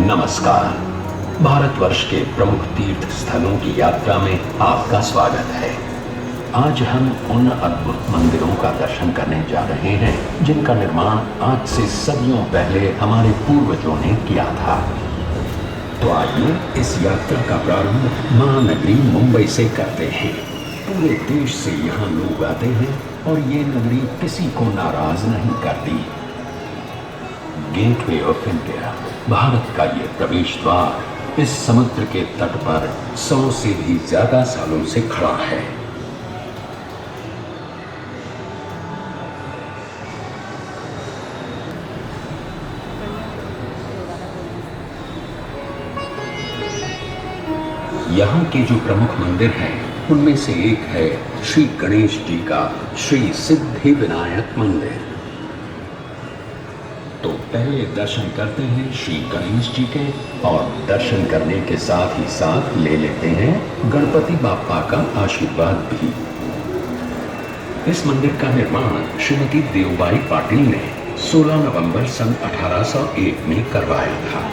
नमस्कार। भारतवर्ष के प्रमुख तीर्थ स्थलों की यात्रा में आपका स्वागत है। आज हम उन अद्भुत मंदिरों का दर्शन करने जा रहे हैं जिनका निर्माण आज से सदियों पहले हमारे पूर्वजों ने किया था। तो आइए इस यात्रा का प्रारंभ महानगरी मुंबई से करते हैं। पूरे देश से यहाँ लोग आते हैं और ये नगरी किसी को नाराज नहीं करती। गेटवे ऑफ इंडिया, भारत का ये प्रवेश द्वार इस समुद्र के तट पर 100 से भी ज्यादा सालों से खड़ा है। यहाँ के जो प्रमुख मंदिर हैं उनमें से एक है श्री गणेश जी का श्री सिद्धि विनायक मंदिर। तो पहले दर्शन करते हैं श्री गणेश जी के और दर्शन करने के साथ ही साथ ले लेते हैं गणपति बाप्पा का आशीर्वाद भी। इस मंदिर का निर्माण श्रीमती देवबाई पाटिल ने 16 नवंबर सन 1801 में करवाया था।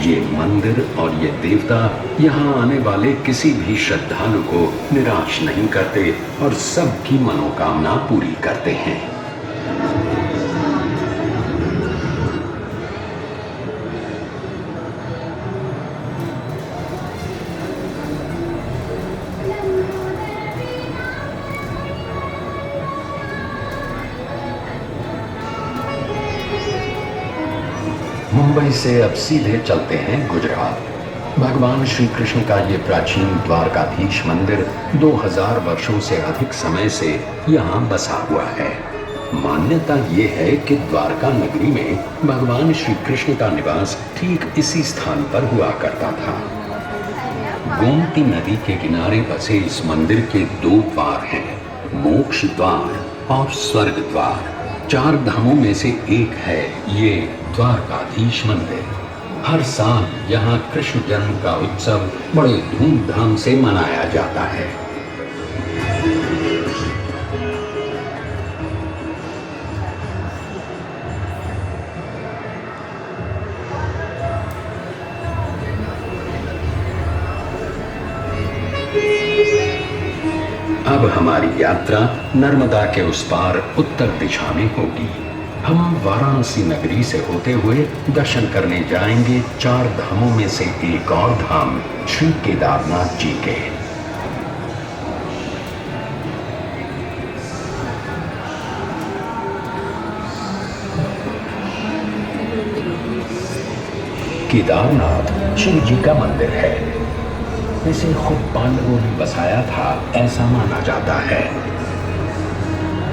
ये मंदिर और ये देवता यहाँ आने वाले किसी भी श्रद्धालु को निराश नहीं करते और सबकी मनोकामना पूरी करते हैं। मुंबई से अब सीधे चलते हैं गुजरात। भगवान श्री कृष्ण का ये प्राचीन द्वारकाधीश मंदिर 2000 वर्षों से अधिक समय से यहाँ बसा हुआ है। मान्यता ये है कि द्वारका नगरी में भगवान श्री कृष्ण का निवास ठीक इसी स्थान पर हुआ करता था। गोमती नदी के किनारे बसे इस मंदिर के 2 द्वार हैं, मोक्ष द्वार और स्वर्ग द्वार। 4 धामों में से एक है ये द्वारकाधीश मंदिर। हर साल यहाँ कृष्ण जन्म का उत्सव बड़े धूमधाम से मनाया जाता है। अब हमारी यात्रा नर्मदा के उस पार उत्तर दिशा में होगी। हम वाराणसी नगरी से होते हुए दर्शन करने जाएंगे 4 धामों में से एक और धाम श्री केदारनाथ जी के। केदारनाथ शिव जी का मंदिर है। इसे खुद पांडवों ने बसाया था ऐसा माना जाता है।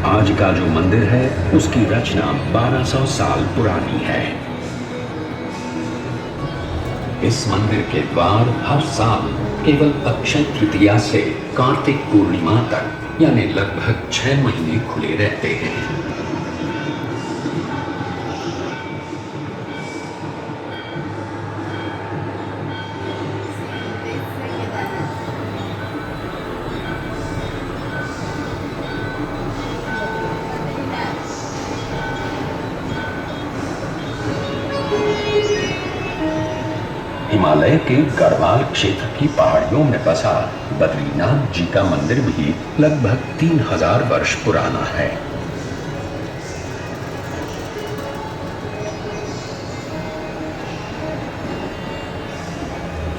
आज का जो मंदिर है उसकी रचना 1200 साल पुरानी है। इस मंदिर के द्वार हर साल केवल अक्षय तृतीया से कार्तिक पूर्णिमा तक यानी लगभग 6 महीने खुले रहते हैं। हिमालय के गढ़वाल क्षेत्र की पहाड़ियों में बसा बद्रीनाथ जी का मंदिर भी लगभग 3000 वर्ष पुराना है।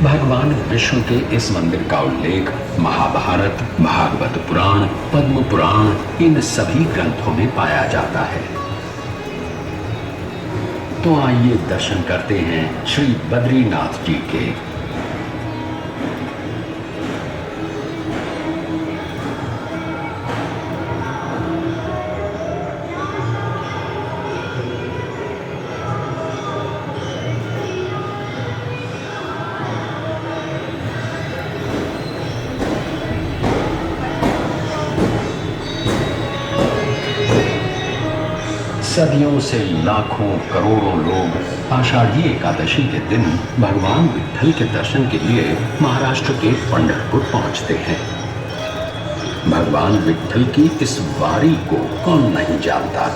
भगवान विष्णु के इस मंदिर का उल्लेख महाभारत, भागवत पुराण, पद्म पुराण इन सभी ग्रंथों में पाया जाता है। तो आइए दर्शन करते हैं श्री बद्रीनाथ जी के। सदियों से लाखों करोड़ों लोग आषाढ़ी एकादशी के दिन भगवान विट्ठल के दर्शन के लिए महाराष्ट्र के पंढरपुर पहुंचते हैं। भगवान विट्ठल की इस वारी को कौन नहीं जानता।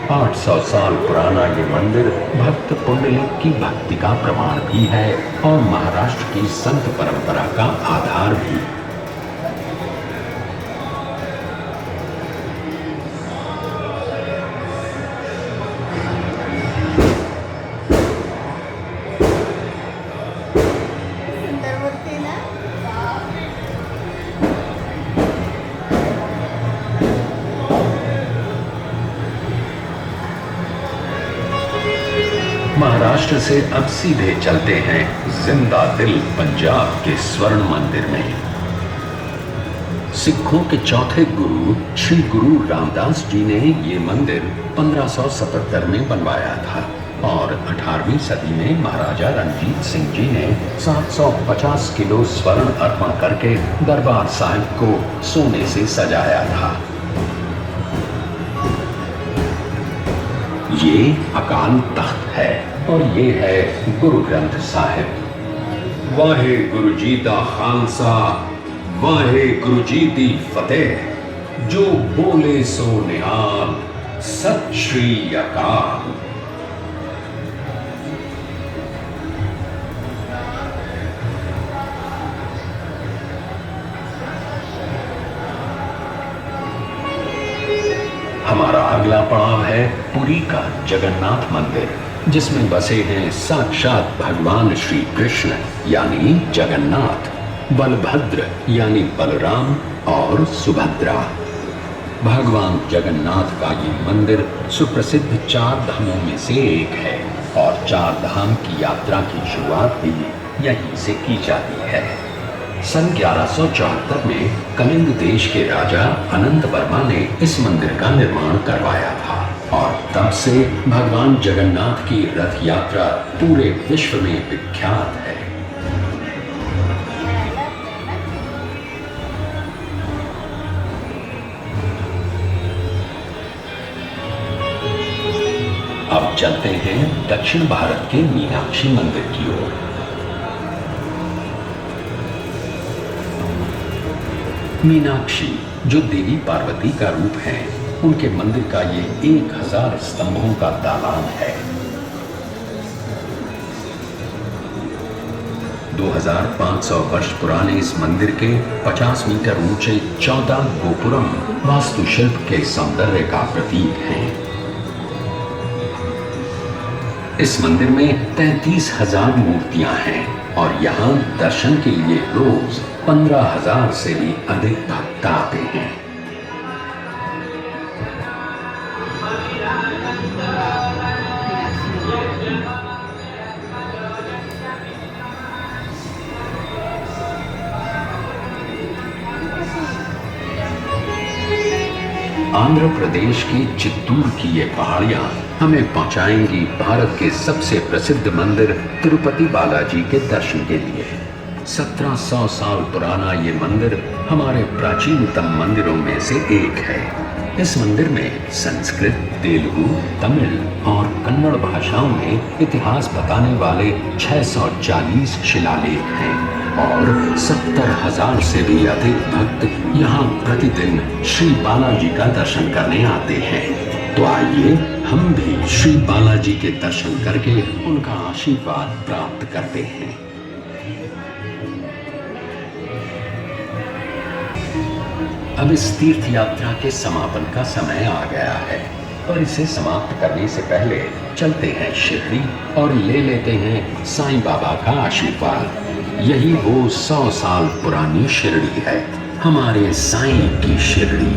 800 साल पुराना ये मंदिर भक्त पुंडलिक की भक्ति का प्रमाण भी है और महाराष्ट्र की संत परंपरा का आधार भी। महाराष्ट्र से अब सीधे चलते हैं जिंदा दिल पंजाब के स्वर्ण मंदिर में। सिखों के चौथे गुरु श्री गुरु रामदास जी ने ये मंदिर 1577 में बनवाया था और 18वीं सदी में महाराजा रणजीत सिंह जी ने 750 किलो स्वर्ण अर्पण करके दरबार साहिब को सोने से सजाया था। ये अकाल तख्त है और ये है गुरु ग्रंथ साहिब। वाहे गुरु जी दा खालसा, वाहे गुरु जी दी फतेह, जो बोले सो निहाल, सत श्री अकाल। हमारा अगला पड़ाव है पुरी का जगन्नाथ मंदिर, जिसमें बसे हैं साक्षात भगवान श्री कृष्ण यानी जगन्नाथ, बलभद्र यानी बलराम और सुभद्रा। भगवान जगन्नाथ का ये मंदिर सुप्रसिद्ध 4 धामों में से एक है और 4 धाम की यात्रा की शुरुआत भी यहीं से की जाती है। सन 1174 में कलिंग देश के राजा अनंत वर्मा ने इस मंदिर का निर्माण करवाया था और तब से भगवान जगन्नाथ की रथ यात्रा पूरे विश्व में विख्यात है। अब चलते हैं दक्षिण भारत के मीनाक्षी मंदिर की ओर। मीनाक्षी जो देवी पार्वती का रूप है, उनके मंदिर का ये 1000 स्तंभों का दालान है। 2500 वर्ष पुराने इस मंदिर के 50 मीटर ऊंचे 14 गोपुरम वास्तुशिल्प के सौंदर्य का प्रतीक हैं। इस मंदिर में 33,000 मूर्तियां हैं और यहाँ दर्शन के लिए रोज 15,000 से भी अधिक भक्त आते हैं। आंध्र प्रदेश के चित्तूर की ये पहाड़ियां हमें पहुंचाएंगी भारत के सबसे प्रसिद्ध मंदिर तिरुपति बालाजी के दर्शन के लिए। 1700 साल पुराना ये मंदिर हमारे प्राचीनतम मंदिरों में से एक है। इस मंदिर में संस्कृत, तेलुगु, तमिल और कन्नड़ भाषाओं में इतिहास बताने वाले 640 शिलालेख हैं और 70,000 से भी अधिक भक्त यहाँ प्रतिदिन श्री बालाजी का दर्शन करने आते हैं। तो आइए हम भी श्री बालाजी के दर्शन करके उनका आशीर्वाद प्राप्त करते हैं। अब इस तीर्थ यात्रा के समापन का समय आ गया है और इसे समाप्त करने से पहले चलते हैं शिरडी और ले लेते हैं साईं बाबा का आशीर्वाद। यही वो 100 साल पुरानी शिरडी है, हमारे साईं की शिरडी।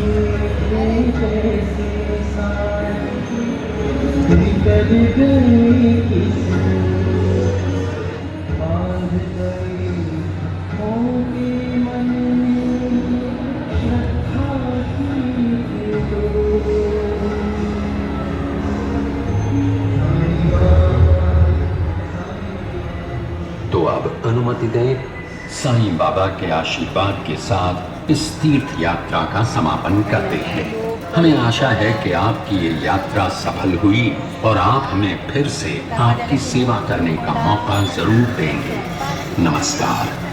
तो अब अनुमति दें, साईं बाबा के आशीर्वाद के साथ इस तीर्थ यात्रा का समापन करते हैं। हमें आशा है कि आपकी ये यात्रा सफल हुई और आप हमें फिर से आपकी सेवा करने का मौका जरूर देंगे। नमस्कार।